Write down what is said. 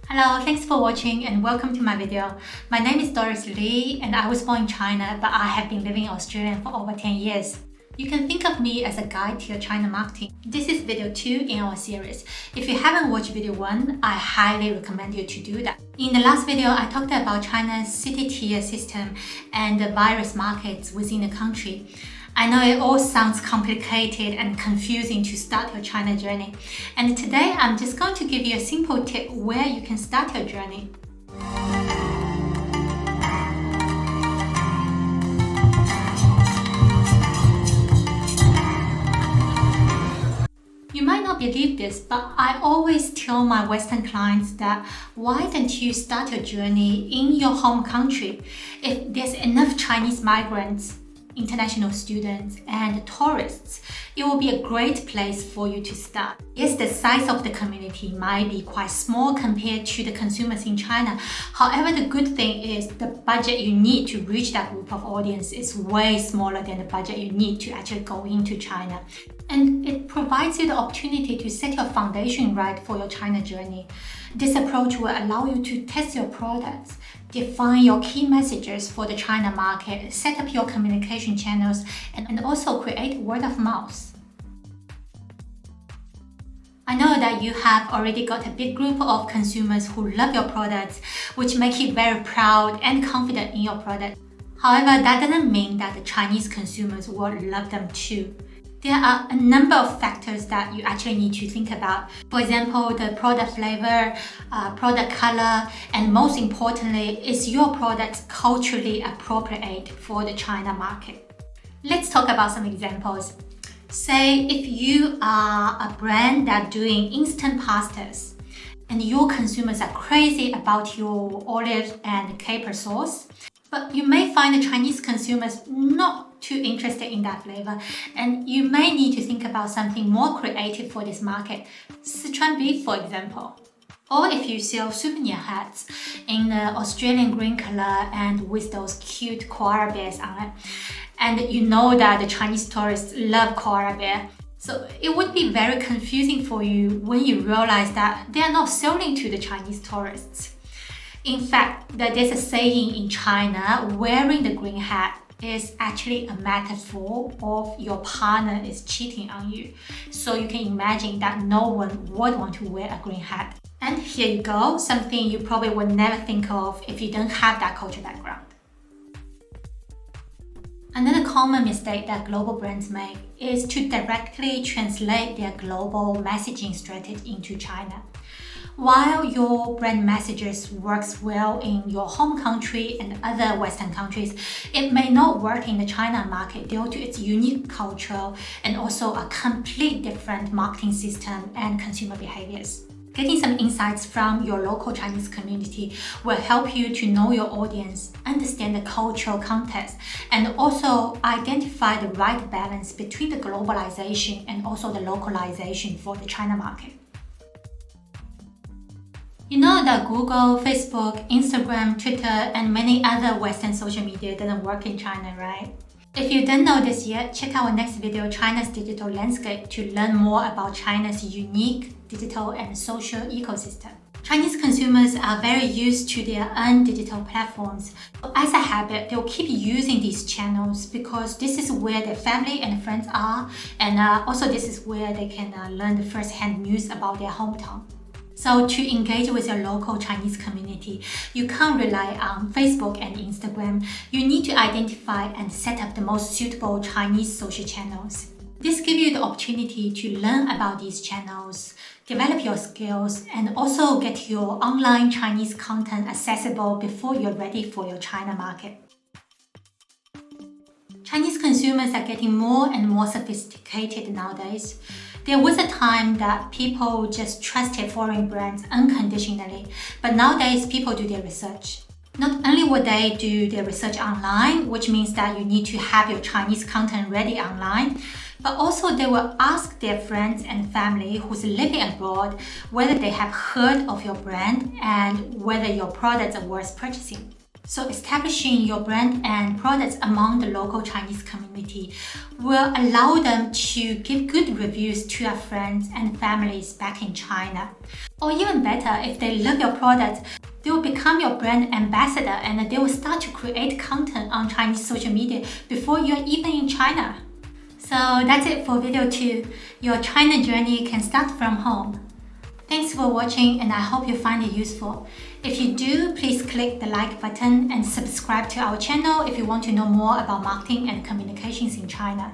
Hello, thanks for watching and welcome to my video. My name is Doris Lee and I was born in China, but I have been living in Australia for over 10 years. You can think of me as a guide to your China marketing. This is video 2 in our series. If you haven't watched video 1, I highly recommend you to do that. In the last video, I talked about China's city tier system and the various markets within the country. I know it all sounds complicated and confusing to start your China journey. And today I'm just going to give you a simple tip where you can start your journey. You might not believe this, but I always tell my Western clients that why don't you start your journey in your home country? If there's enough Chinese migrants, international students and tourists, it will be a great place for you to start. Yes, the size of the community might be quite small compared to the consumers in China. However, the good thing is the budget you need to reach that group of audience is way smaller than the budget you need to actually go into China. And it provides you the opportunity to set your foundation right for your China journey. This approach will allow you to test your products, define your key messages for the China market, set up your communication channels, and also create word of mouth. I know that you have already got a big group of consumers who love your products, which make you very proud and confident in your product. However, that doesn't mean that the Chinese consumers will love them too. There are a number of factors that you actually need to think about. For example, the product flavor, product color, and most importantly, is your product culturally appropriate for the China market? Let's talk about some examples. Say if you are a brand that's doing instant pastas and your consumers are crazy about your olive and caper sauce, but you may find the Chinese consumers not too interested in that flavor, and you may need to think about something more creative for this market. Sichuan beef, for example. Or if you sell souvenir hats in the Australian green color and with those cute koala bears on it, and you know that the Chinese tourists love koala bear. So it would be very confusing for you when you realize that they are not selling to the Chinese tourists. In fact, there's a saying in China, wearing the green hat is actually a metaphor of your partner is cheating on you. So you can imagine that no one would want to wear a green hat. And here you go, something you probably would never think of if you don't have that cultural background. Another common mistake that global brands make is to directly translate their global messaging strategy into China. While your brand messages works well in your home country and other Western countries, it may not work in the China market due to its unique culture and also a complete different marketing system and consumer behaviors. Getting some insights from your local Chinese community will help you to know your audience, understand the cultural context, and also identify the right balance between the globalization and also the localization for the China market. You know that Google, Facebook, Instagram, Twitter, and many other Western social media doesn't work in China, right? If you don't know this yet, check out our next video, China's Digital Landscape, to learn more about China's unique digital and social ecosystem. Chinese consumers are very used to their own digital platforms. As a habit, they'll keep using these channels because this is where their family and friends are, and also this is where they can learn the first-hand news about their hometown. So to engage with your local Chinese community, you can't rely on Facebook and Instagram. You need to identify and set up the most suitable Chinese social channels. This gives you the opportunity to learn about these channels, develop your skills, and also get your online Chinese content accessible before you're ready for your China market. Chinese consumers are getting more and more sophisticated nowadays. There was a time that people just trusted foreign brands unconditionally, but nowadays people do their research. Not only would they do their research online, which means that you need to have your Chinese content ready online, but also they will ask their friends and family who's living abroad whether they have heard of your brand and whether your products are worth purchasing. So establishing your brand and products among the local Chinese community will allow them to give good reviews to their friends and families back in China. Or even better, if they love your products, they will become your brand ambassador and they will start to create content on Chinese social media before you're even in China. So that's it for video 2. Your China journey can start from home. Thanks for watching and I hope you find it useful. If you do, please click the like button and subscribe to our channel if you want to know more about marketing and communications in China.